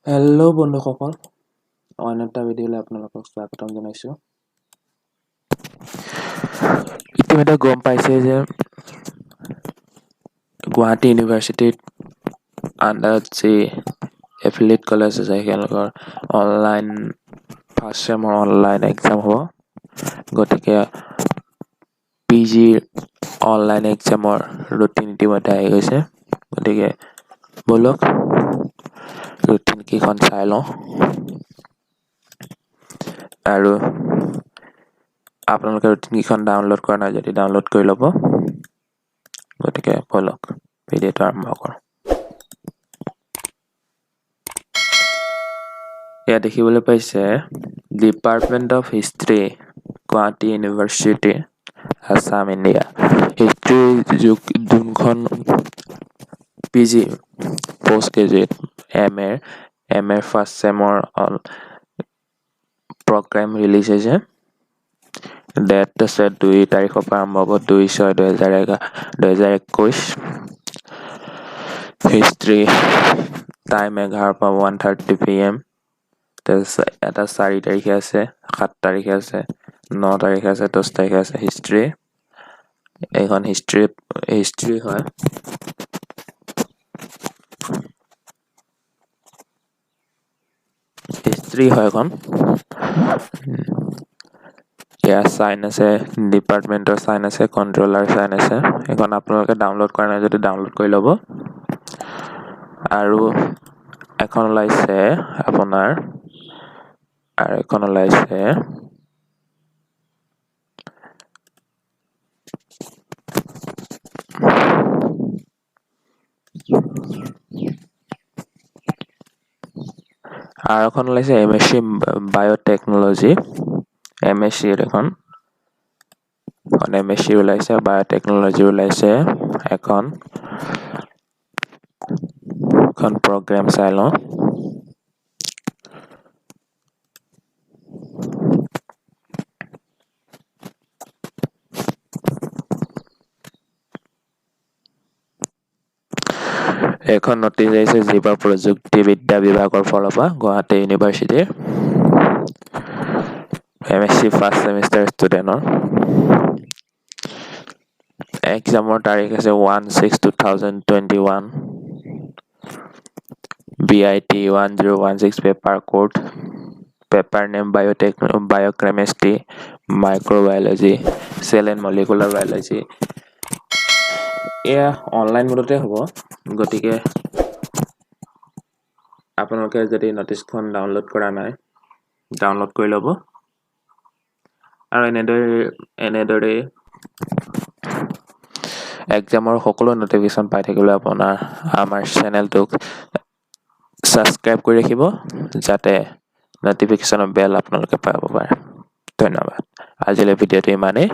Hello' বন্ধুসকল, অন্য এটা ভিডিঅ'লৈ আপোনালোকক স্বাগতম জনাইছোঁ। ইতিমধ্যে গম পাইছে যে গুৱাহাটী ইউনিভাৰ্চিটিত আণ্ডাৰত যি এফিলিয়েট কলেজ আছে তেওঁলোকৰ অনলাইন ফাৰ্ষ্ট চেমৰ অনলাইন এক্সাম হ'ব। গতিকে PGৰ অনলাইন এক্সামৰ ৰুটিন ইতিমধ্যে আহি গৈছে। গতিকে ব'লক ৰুটিন কেইখন চাই লওঁ আৰু আপোনালোকে ৰুটিন কেইখন ডাউনলোড কৰা নাই যদি ডাউনলোড কৰি ল'ব। গতিকে ব'লক ভিডিঅ'টো আৰম্ভ কৰোঁ। ইয়াত দেখিবলৈ পাইছে department of history, Guwahati university, Assam, India. History যোনখন PG পষ্ট গ্ৰেজুৱেট এম এৰ ফাৰ্ষ্ট চেমৰ প্ৰগ্ৰাম ৰিলিজ হৈছে। ডেট আছে 2 তাৰিখৰ পৰা আৰম্ভ হ'ব, 2/6/2021। হিষ্ট্ৰী টাইম 11 পৰা 1:30 PM। এটা 4 তাৰিখে আছে, 7 তাৰিখে আছে, 9 তাৰিখে আছে, 10 তাৰিখে আছে। হিষ্ট্ৰী এইখন হিষ্ট্ৰী হয়। হিষ্ট্ৰী হয় এখন। ইয়াৰ চাইন আছে, ডিপাৰ্টমেণ্টৰ চাইন আছে, কণ্ট্ৰলাৰ চাইন আছে। এইখন আপোনালোকে ডাউনলোড কৰা নাই যদি ডাউনলোড কৰি ল'ব। আৰু এখন ওলাইছে আপোনাৰ MSc বায়'টেকনলজি। MSc এখন MSc ওলাইছে, বায়'টেকনলজি ওলাইছে। এখন প্ৰগ্ৰেম চাই লওঁ। এখন নটিচ আহিছে জীৱ প্ৰযুক্তিবিদ্যা বিভাগৰ ফালৰ পৰা, গুৱাহাটী ইউনিভাৰ্চিটিৰ MSc ফাৰ্ষ্ট চেমিষ্টাৰ ষ্টুডেণ্টৰ। এক্সামৰ তাৰিখ আছে 1/6/2021। BIT 1016 paper code, paper name biochemistry, microbiology, cell and molecular biology. এয়া অনলাইন মোডতে হ'ব। গতিকে আপোনালোকে যদি নটিচখন ডাউনলোড কৰা নাই ডাউনলোড কৰি ল'ব। আৰু এনেদৰে এক্সামৰ সকলো নটিফিকেশ্যন পাই থাকিবলৈ আমাৰ চেনেলটোক ছাবস্ক্ৰাইব কৰি ৰাখিব, যাতে নটিফিকেশ্যনৰ বেল আপোনালোকে পাব পাৰে। ধন্যবাদ। আজিলৈ ভিডিঅ'টো ইমানেই।